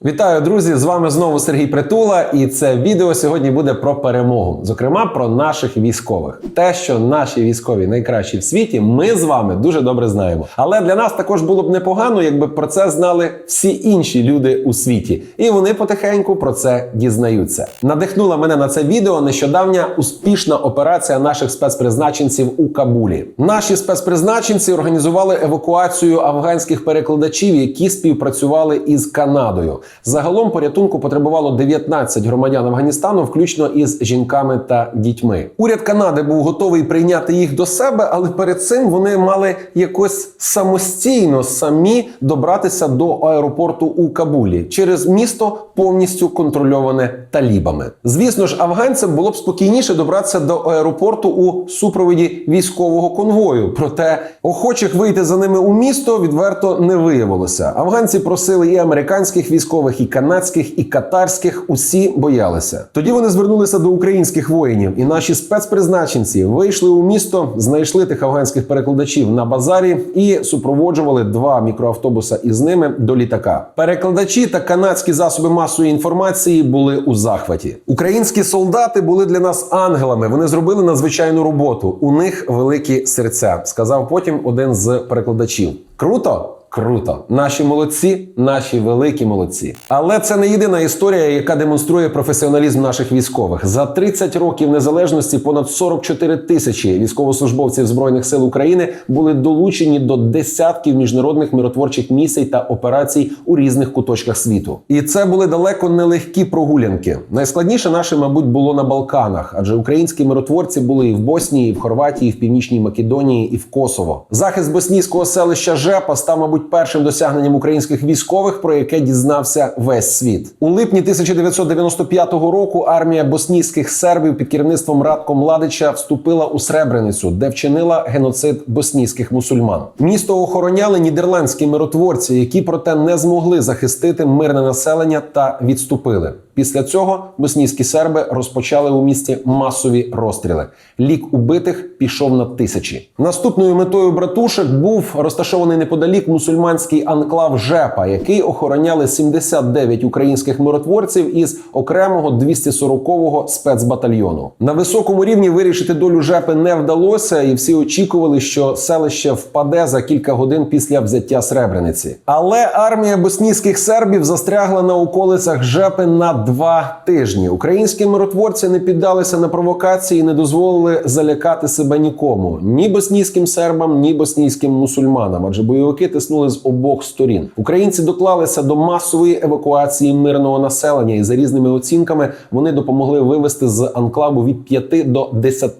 Вітаю, друзі! З вами знову Сергій Притула, і це відео сьогодні буде про перемогу. Зокрема, про наших військових. Те, що наші військові найкращі в світі, ми з вами дуже добре знаємо. Але для нас також було б непогано, якби про це знали всі інші люди у світі. І вони потихеньку про це дізнаються. Надихнула мене на це відео нещодавня успішна операція наших спецпризначенців у Кабулі. Наші спецпризначенці організували евакуацію афганських перекладачів, які співпрацювали із Канадою. Загалом порятунку потребувало 19 громадян Афганістану, включно із жінками та дітьми. Уряд Канади був готовий прийняти їх до себе, але перед цим вони мали якось самостійно самі добратися до аеропорту у Кабулі через місто, повністю контрольоване талібами. Звісно ж, афганцям було б спокійніше добратися до аеропорту у супроводі військового конвою. Проте охочих вийти за ними у місто відверто не виявилося. Афганці просили і американських військових, і канадських, і катарських, усі боялися. Тоді вони звернулися до українських воїнів, і наші спецпризначенці вийшли у місто, знайшли тих афганських перекладачів на базарі і супроводжували 2 мікроавтобуса із ними до літака. Перекладачі та канадські засоби масової інформації були у захваті. Українські солдати були для нас ангелами, вони зробили надзвичайну роботу. У них великі серця, сказав потім один з перекладачів. Круто? Круто. Наші молодці, наші великі молодці. Але це не єдина історія, яка демонструє професіоналізм наших військових. За 30 років незалежності понад 44 тисячі військовослужбовців Збройних сил України були долучені до десятків міжнародних миротворчих місій та операцій у різних куточках світу. І це були далеко не легкі прогулянки. Найскладніше наше, мабуть, було на Балканах, адже українські миротворці були і в Боснії, і в Хорватії, і в Північній Македонії, і в Косово. Захист боснійського селища Жепа став, мабуть, першим досягненням українських військових, про яке дізнався весь світ. У липні 1995 року армія боснійських сербів під керівництвом Радко Младича вступила у Сребреницю, де вчинила геноцид боснійських мусульман. Місто охороняли нідерландські миротворці, які проте не змогли захистити мирне населення та відступили. Після цього боснійські серби розпочали у місті масові розстріли. Лік убитих пішов на тисячі. Наступною метою братушек був розташований неподалік мусульманський анклав Жепа, який охороняли 79 українських миротворців із окремого 240-го спецбатальйону. На високому рівні вирішити долю Жепи не вдалося, і всі очікували, що селище впаде за кілька годин після взяття Сребрениці. Але армія боснійських сербів застрягла на околицях Жепи на 2 тижні. Українські миротворці не піддалися на провокації і не дозволили залякати себе нікому. Ні боснійським сербам, ні боснійським мусульманам, адже бойовики тиснули з обох сторін. Українці доклалися до масової евакуації мирного населення, і за різними оцінками вони допомогли вивезти з анклаву від 5 до 10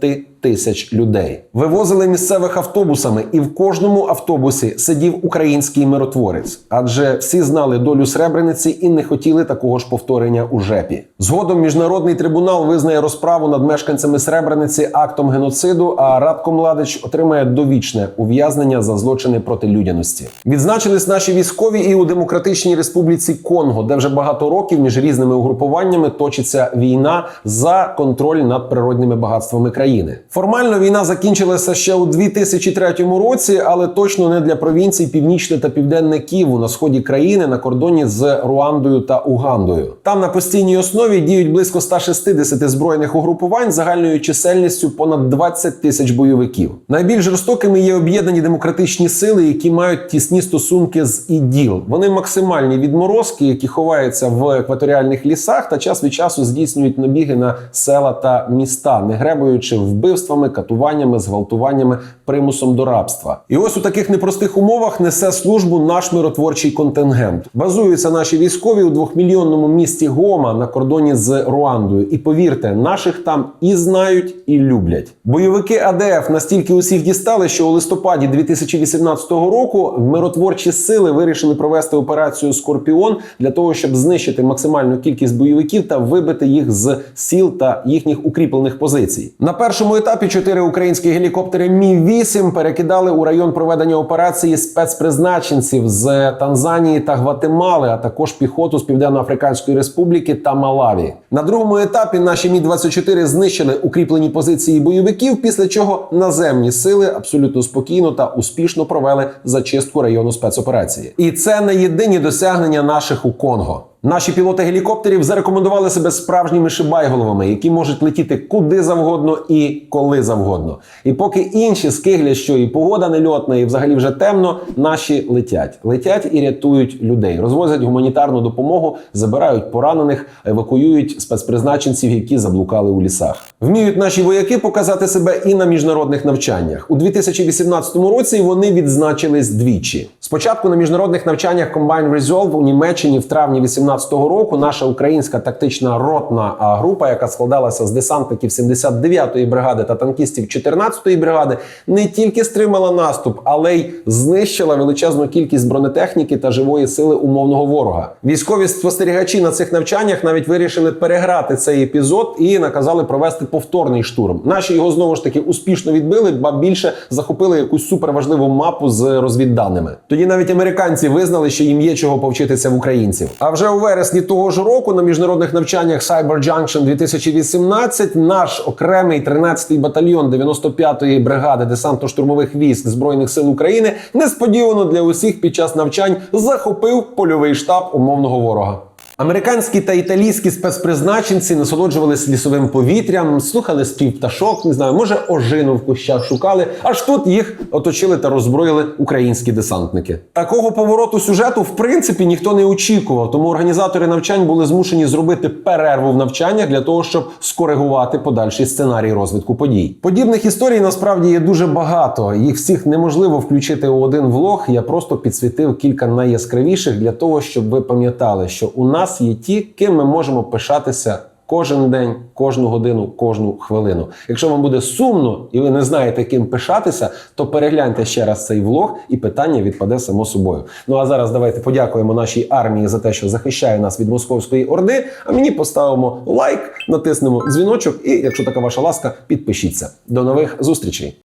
тисяч людей. Вивозили місцевих автобусами, і в кожному автобусі сидів український миротворець. Адже всі знали долю Сребрениці і не хотіли такого ж повторення у Жепі. Згодом Міжнародний трибунал визнає розправу над мешканцями Сребрениці актом геноциду, а Радко Младич отримає довічне ув'язнення за злочини проти людяності. Відзначились наші військові і у Демократичній Республіці Конго, де вже багато років між різними угрупуваннями точиться війна за контроль над природними багатствами країни. Формально війна закінчилася ще у 2003 році, але точно не для провінцій Північне та Південне Ківу на сході країни на кордоні з Руандою та Угандою. Там на постійній основі діють близько 160 збройних угрупувань загальною чисельністю понад 20 тисяч бойовиків. Найбільш жорстокими є об'єднані демократичні сили, які мають тісні стосунки з ІДІЛ. Вони максимальні відморозки, які ховаються в екваторіальних лісах та час від часу здійснюють набіги на села та міста, не гребуючи вбивствами, катуваннями, зґвалтуваннями, примусом до рабства. І ось у таких непростих умовах несе службу наш миротворчий контингент. Базуються наші військові у 2-мільйонному місті Гома на кордоні з Руандою. І повірте, наших там і знають, і люблять. Бойовики АДФ настільки усіх дістали, що у листопаді 2018 року миротворчі сили вирішили провести операцію «Скорпіон» для того, щоб знищити максимальну кількість бойовиків та вибити їх з сіл та їхніх укріплених позицій. На першому етапі 4 українські гелікоптери Мі-8 перекидали у район проведення операції спецпризначенців з Танзанії та Гватемали, а також піхоту з Південно-Африканської Республіки та Малаві. На другому етапі наші Мі-24 знищили укріплені позиції бойовиків, після чого наземні сили абсолютно спокійно та успішно провели зачистку району спецоперації. І це не єдині досягнення наших у Конго. Наші пілоти гелікоптерів зарекомендували себе справжніми шибайголовами, які можуть летіти куди завгодно і коли завгодно. І поки інші скиглять, що і погода нельотна, і взагалі вже темно, наші летять. Летять і рятують людей, розвозять гуманітарну допомогу, забирають поранених, евакуюють спецпризначенців, які заблукали у лісах. Вміють наші вояки показати себе і на міжнародних навчаннях. У 2018 році вони відзначились двічі. Спочатку на міжнародних навчаннях Combined Resolve у Німеччині в травні 2018 року наша українська тактична ротна група, яка складалася з десантників 79-ї бригади та танкістів 14-ї бригади, не тільки стримала наступ, але й знищила величезну кількість бронетехніки та живої сили умовного ворога. Військові спостерігачі на цих навчаннях навіть вирішили переграти цей епізод і наказали провести повторний штурм. Наші його знову ж таки успішно відбили, ба більше захопили якусь суперважливу мапу з розвідданими. Тоді навіть американці визнали, що їм є чого повчитися в українців. А вже у вересні того ж року на міжнародних навчаннях Cyber Junction 2018 наш окремий 13-й батальйон 95-ї бригади десантно-штурмових військ Збройних сил України несподівано для усіх під час навчань захопив польовий штаб умовного ворога. Американські та італійські спецпризначенці насолоджувались лісовим повітрям, слухали спів пташок, не знаю, може ожину в кущах шукали, аж тут їх оточили та роззброїли українські десантники. Такого повороту сюжету в принципі ніхто не очікував, тому організатори навчань були змушені зробити перерву в навчаннях для того, щоб скоригувати подальший сценарій розвитку подій. Подібних історій насправді є дуже багато, їх всіх неможливо включити у один влог, я просто підсвітив кілька найяскравіших для того, щоб ви пам'ятали, що у нас є ті, ким ми можемо пишатися кожен день, кожну годину, кожну хвилину. Якщо вам буде сумно і ви не знаєте, ким пишатися, то перегляньте ще раз цей влог і питання відпаде само собою. Ну а зараз давайте подякуємо нашій армії за те, що захищає нас від московської орди, а мені поставимо лайк, натиснемо дзвіночок і, якщо така ваша ласка, підпишіться. До нових зустрічей!